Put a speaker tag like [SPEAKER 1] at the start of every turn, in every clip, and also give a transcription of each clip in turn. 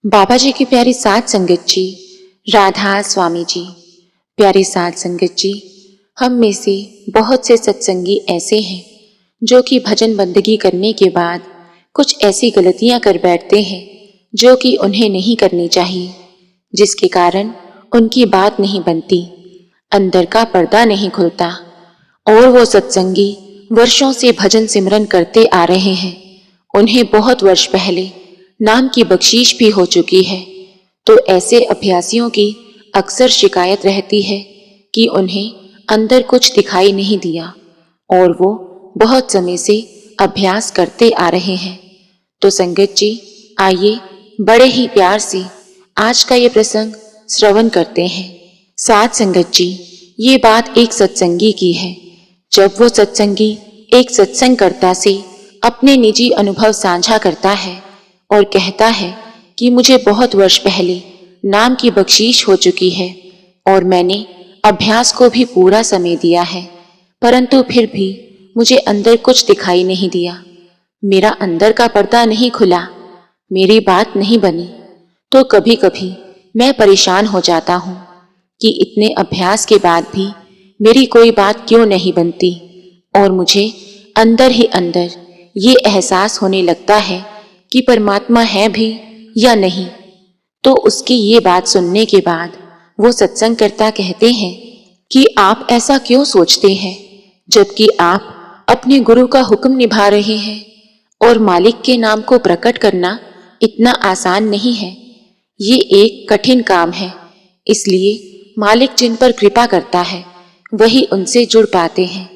[SPEAKER 1] बाबा जी की प्यारी साध संगत जी, राधा स्वामी जी। प्यारी साध संगत जी, हम में से बहुत से सत्संगी ऐसे हैं जो कि भजन बंदगी करने के बाद कुछ ऐसी गलतियां कर बैठते हैं जो कि उन्हें नहीं करनी चाहिए, जिसके कारण उनकी बात नहीं बनती, अंदर का पर्दा नहीं खुलता। और वो सत्संगी वर्षों से भजन सिमरन करते आ रहे हैं, उन्हें बहुत वर्ष पहले नाम की बख्शीश भी हो चुकी है। तो ऐसे अभ्यासियों की अक्सर शिकायत रहती है कि उन्हें अंदर कुछ दिखाई नहीं दिया और वो बहुत समय से अभ्यास करते आ रहे हैं। तो संगत जी, आइए बड़े ही प्यार से आज का ये प्रसंग श्रवण करते हैं। साध संगत जी, ये बात एक सत्संगी की है। जब वो सत्संगी एक सत्संगकर्ता से अपने निजी अनुभव साझा करता है और कहता है कि मुझे बहुत वर्ष पहले नाम की बख्शीश हो चुकी है और मैंने अभ्यास को भी पूरा समय दिया है, परंतु फिर भी मुझे अंदर कुछ दिखाई नहीं दिया, मेरा अंदर का पर्दा नहीं खुला, मेरी बात नहीं बनी, तो कभी कभी मैं परेशान हो जाता हूँ कि इतने अभ्यास के बाद भी मेरी कोई बात क्यों नहीं बनती और मुझे अंदर ही अंदर ये एहसास होने लगता है कि परमात्मा है भी या नहीं। तो उसकी ये बात सुनने के बाद वो सत्संगकर्ता कहते हैं कि आप ऐसा क्यों सोचते हैं, जबकि आप अपने गुरु का हुक्म निभा रहे हैं और मालिक के नाम को प्रकट करना इतना आसान नहीं है, ये एक कठिन काम है। इसलिए मालिक जिन पर कृपा करता है वही उनसे जुड़ पाते हैं,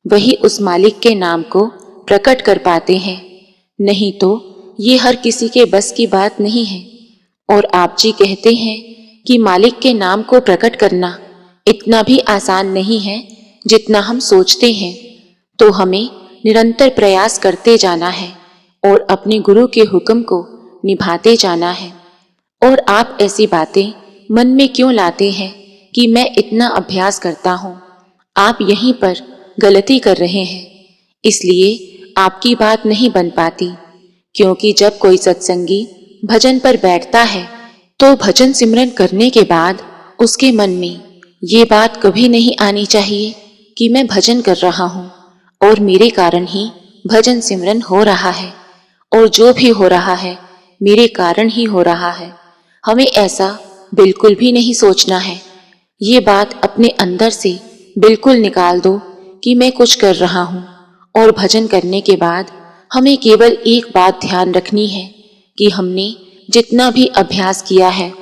[SPEAKER 1] वही उस मालिक के नाम को प्रकट कर पाते हैं, नहीं तो ये हर किसी के बस की बात नहीं है। और आप जी कहते हैं कि मालिक के नाम को प्रकट करना इतना भी आसान नहीं है जितना हम सोचते हैं। तो हमें निरंतर प्रयास करते जाना है और अपने गुरु के हुक्म को निभाते जाना है। और आप ऐसी बातें मन में क्यों लाते हैं कि मैं इतना अभ्यास करता हूँ? आप यहीं पर गलती कर रहे हैं, इसलिए आपकी बात नहीं बन पाती। क्योंकि जब कोई सत्संगी भजन पर बैठता है तो भजन सिमरन करने के बाद उसके मन में ये बात कभी नहीं आनी चाहिए कि मैं भजन कर रहा हूँ और मेरे कारण ही भजन सिमरन हो रहा है और जो भी हो रहा है मेरे कारण ही हो रहा है। हमें ऐसा बिल्कुल भी नहीं सोचना है। ये बात अपने अंदर से बिल्कुल निकाल दो कि मैं कुछ कर रहा हूँ। और भजन करने के बाद हमें केवल एक बात ध्यान रखनी है कि हमने जितना भी अभ्यास किया है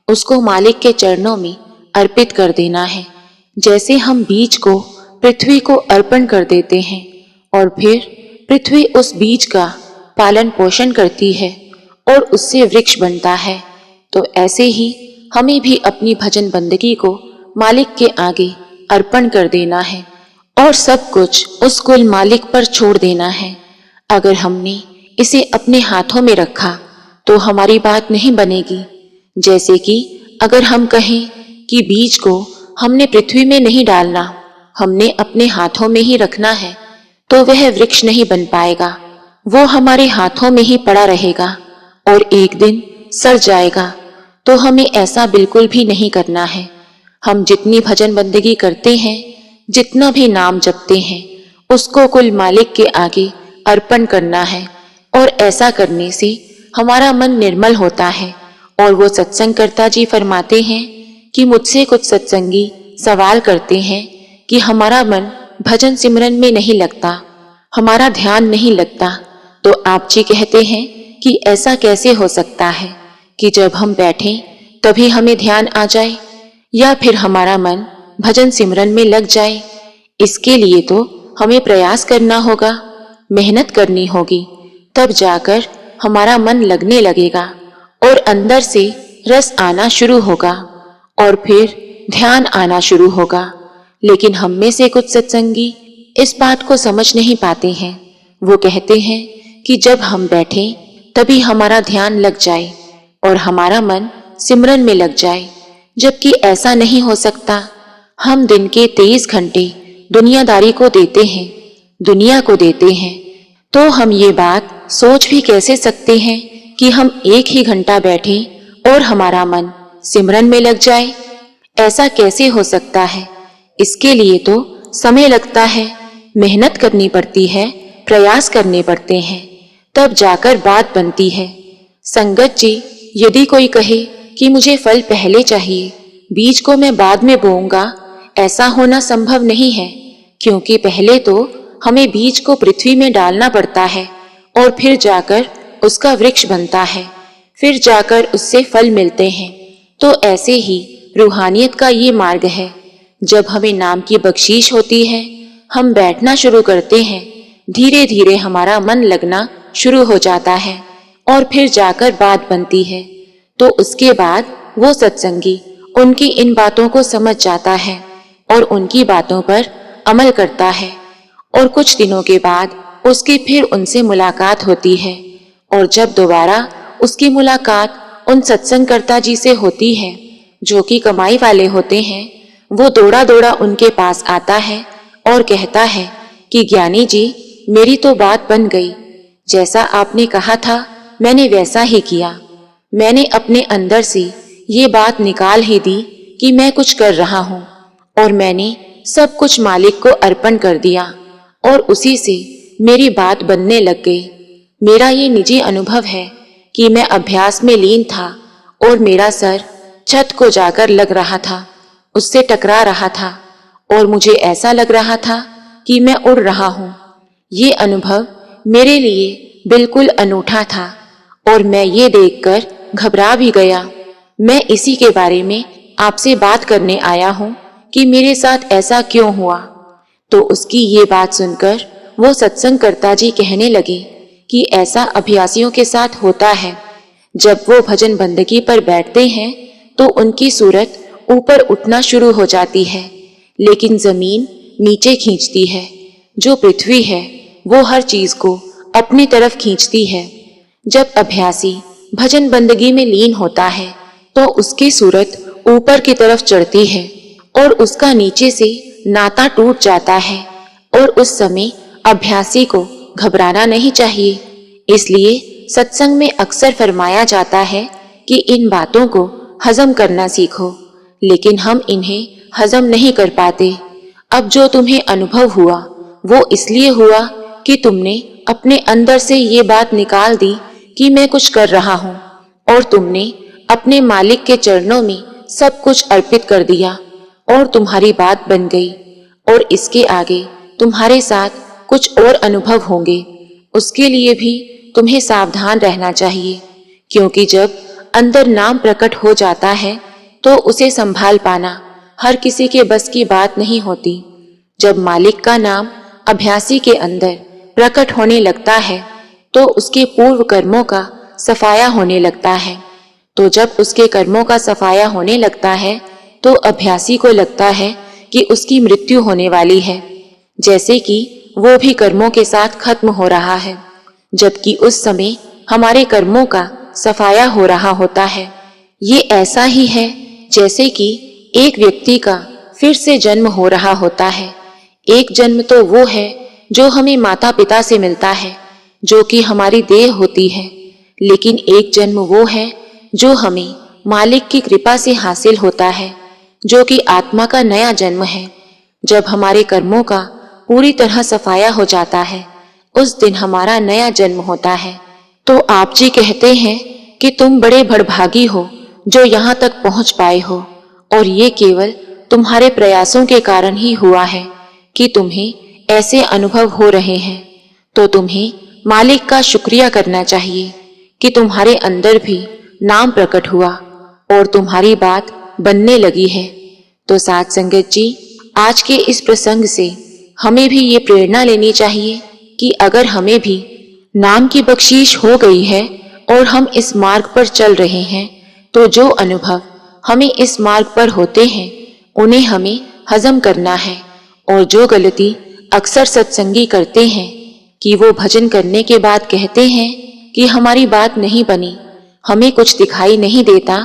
[SPEAKER 1] उसको मालिक के चरणों में अर्पित कर देना है। जैसे हम बीज को पृथ्वी को अर्पण कर देते हैं और फिर पृथ्वी उस बीज का पालन पोषण करती है और उससे वृक्ष बनता है, तो ऐसे ही हमें भी अपनी भजन बंदगी को मालिक के आगे अर्पण कर देना है और सब कुछ उस कुल मालिक पर छोड़ देना है। अगर हमने इसे अपने हाथों में रखा तो हमारी बात नहीं बनेगी। जैसे कि अगर हम कहें कि बीज को हमने पृथ्वी में नहीं डालना, हमने अपने हाथों में ही रखना है, तो वह वृक्ष नहीं बन पाएगा, वो हमारे हाथों में ही पड़ा रहेगा और एक दिन सड़ जाएगा। तो हमें ऐसा बिल्कुल भी नहीं करना है। हम जितनी भजन बंदगी करते हैं, जितना भी नाम जपते हैं, उसको कुल मालिक के आगे अर्पण करना है और ऐसा करने से हमारा मन निर्मल होता है। और वो सत्संगकर्ता जी फरमाते हैं कि मुझसे कुछ सत्संगी सवाल करते हैं कि हमारा मन भजन सिमरन में नहीं लगता, हमारा ध्यान नहीं लगता। तो आप जी कहते हैं कि ऐसा कैसे हो सकता है कि जब हम बैठें तभी हमें ध्यान आ जाए या फिर हमारा मन भजन सिमरन में लग जाए। इसके लिए तो हमें प्रयास करना होगा, मेहनत करनी होगी, तब जाकर हमारा मन लगने लगेगा और अंदर से रस आना शुरू होगा और फिर ध्यान आना शुरू होगा। लेकिन हम में से कुछ सत्संगी इस बात को समझ नहीं पाते हैं। वो कहते हैं कि जब हम बैठें तभी हमारा ध्यान लग जाए और हमारा मन सिमरन में लग जाए, जबकि ऐसा नहीं हो सकता। हम दिन के 23 घंटे दुनियादारी को देते हैं, दुनिया को देते हैं, तो हम ये बात सोच भी कैसे सकते हैं कि हम एक ही घंटा बैठें और हमारा मन सिमरन में लग जाए। ऐसा कैसे हो सकता है? इसके लिए तो समय लगता है, मेहनत करनी पड़ती है, प्रयास करने पड़ते हैं, तब जाकर बात बनती है। संगत जी, यदि कोई कहे कि मुझे फल पहले चाहिए, बीज को मैं बाद में बोऊंगा, ऐसा होना संभव नहीं है, क्योंकि पहले तो हमें बीज को पृथ्वी में डालना पड़ता है और फिर जाकर उसका वृक्ष बनता है, फिर जाकर उससे फल मिलते हैं। तो ऐसे ही रूहानियत का ये मार्ग है। जब हमें नाम की बख्शीश होती है, हम बैठना शुरू करते हैं, धीरे धीरे हमारा मन लगना शुरू हो जाता है और फिर जाकर बात बनती है। तो उसके बाद वो सत्संगी उनकी इन बातों को समझ जाता है और उनकी बातों पर अमल करता है, और कुछ दिनों के बाद उसकी फिर उनसे मुलाकात होती है। और जब दोबारा उसकी मुलाकात उन सत्संगकर्ता जी से होती है जो कि कमाई वाले होते हैं, वो दौड़ा दौड़ा उनके पास आता है और कहता है कि ज्ञानी जी, मेरी तो बात बन गई। जैसा आपने कहा था मैंने वैसा ही किया। मैंने अपने अंदर से ये बात निकाल ही दी कि मैं कुछ कर रहा हूँ, और मैंने सब कुछ मालिक को अर्पण कर दिया और उसी से मेरी बात बनने लग गई। मेरा ये निजी अनुभव है कि मैं अभ्यास में लीन था और मेरा सर छत को जाकर लग रहा था, उससे टकरा रहा था, और मुझे ऐसा लग रहा था कि मैं उड़ रहा हूँ। ये अनुभव मेरे लिए बिल्कुल अनूठा था और मैं ये देखकर घबरा भी गया। मैं इसी के बारे में आपसे बात करने आया हूँ कि मेरे साथ ऐसा क्यों हुआ। तो उसकी ये बात सुनकर वो सत्संगकर्ता जी कहने लगे कि ऐसा अभ्यासियों के साथ होता है। जब वो भजन बंदगी पर बैठते हैं तो उनकी सूरत ऊपर उठना शुरू हो जाती है, लेकिन जमीन नीचे खींचती है। जो पृथ्वी है वो हर चीज को अपनी तरफ खींचती है। जब अभ्यासी भजन बंदगी में लीन होता है तो उसकी सूरत ऊपर की तरफ चढ़ती है और उसका नीचे से नाता टूट जाता है, और उस समय अभ्यासी को घबराना नहीं चाहिए। इसलिए सत्संग में अक्सर फरमाया जाता है कि इन बातों को हजम करना सीखो, लेकिन हम इन्हें हजम नहीं कर पाते। अब जो तुम्हें अनुभव हुआ वो इसलिए हुआ कि तुमने अपने अंदर से ये बात निकाल दी कि मैं कुछ कर रहा हूँ, और तुमने अपने मालिक के चरणों में सब कुछ अर्पित कर दिया और तुम्हारी बात बन गई। और इसके आगे तुम्हारे साथ कुछ और अनुभव होंगे, उसके लिए भी तुम्हें सावधान रहना चाहिए, क्योंकि जब अंदर नाम प्रकट हो जाता है तो उसे संभाल पाना हर किसी के बस की बात नहीं होती। जब मालिक का नाम अभ्यासी के अंदर प्रकट होने लगता है तो उसके पूर्व कर्मों का सफाया होने लगता है। तो जब उसके कर्मों का सफाया होने लगता है तो अभ्यासी को लगता है कि उसकी मृत्यु होने वाली है, जैसे कि वो भी कर्मों के साथ खत्म हो रहा है, जबकि उस समय हमारे कर्मों का सफाया हो रहा होता है। ये ऐसा ही है जैसे कि एक व्यक्ति का फिर से जन्म हो रहा होता है। एक जन्म तो वो है जो हमें माता पिता से मिलता है, जो कि हमारी देह होती है, लेकिन एक जन्म वो है जो हमें मालिक की कृपा से हासिल होता है, जो कि आत्मा का नया जन्म है। जब हमारे कर्मों का पूरी तरह सफाया हो जाता है, उस दिन हमारा नया जन्म होता है। तो आप जी कहते हैं कि तुम बड़े भड़भागी हो जो यहाँ तक पहुँच पाए हो, और ये केवल तुम्हारे प्रयासों के कारण ही हुआ है कि तुम्हें ऐसे अनुभव हो रहे हैं। तो तुम्हें मालिक का शुक्रिया करना चाहिए कि तुम्हारे अंदर भी नाम प्रकट हुआ और तुम्हारी बात बनने लगी है। तो साथ संगत जी, आज के इस प्रसंग से हमें भी ये प्रेरणा लेनी चाहिए कि अगर हमें भी नाम की बख्शीश हो गई है और हम इस मार्ग पर चल रहे हैं, तो जो अनुभव हमें इस मार्ग पर होते हैं उन्हें हमें हजम करना है। और जो गलती अक्सर सत्संगी करते हैं कि वो भजन करने के बाद कहते हैं कि हमारी बात नहीं बनी, हमें कुछ दिखाई नहीं देता,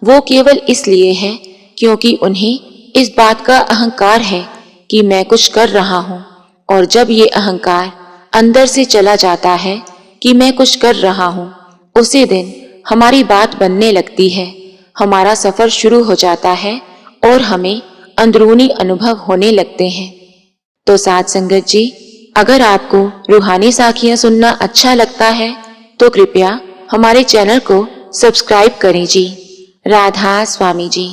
[SPEAKER 1] वो केवल इसलिए है क्योंकि उन्हें इस बात का अहंकार है कि मैं कुछ कर रहा हूँ। और जब ये अहंकार अंदर से चला जाता है कि मैं कुछ कर रहा हूँ, उसी दिन हमारी बात बनने लगती है, हमारा सफर शुरू हो जाता है और हमें अंदरूनी अनुभव होने लगते हैं। तो साध संगत जी, अगर आपको रूहानी साखियां सुनना अच्छा लगता है तो कृपया हमारे चैनल को सब्सक्राइब करें जी। राधा स्वामी जी।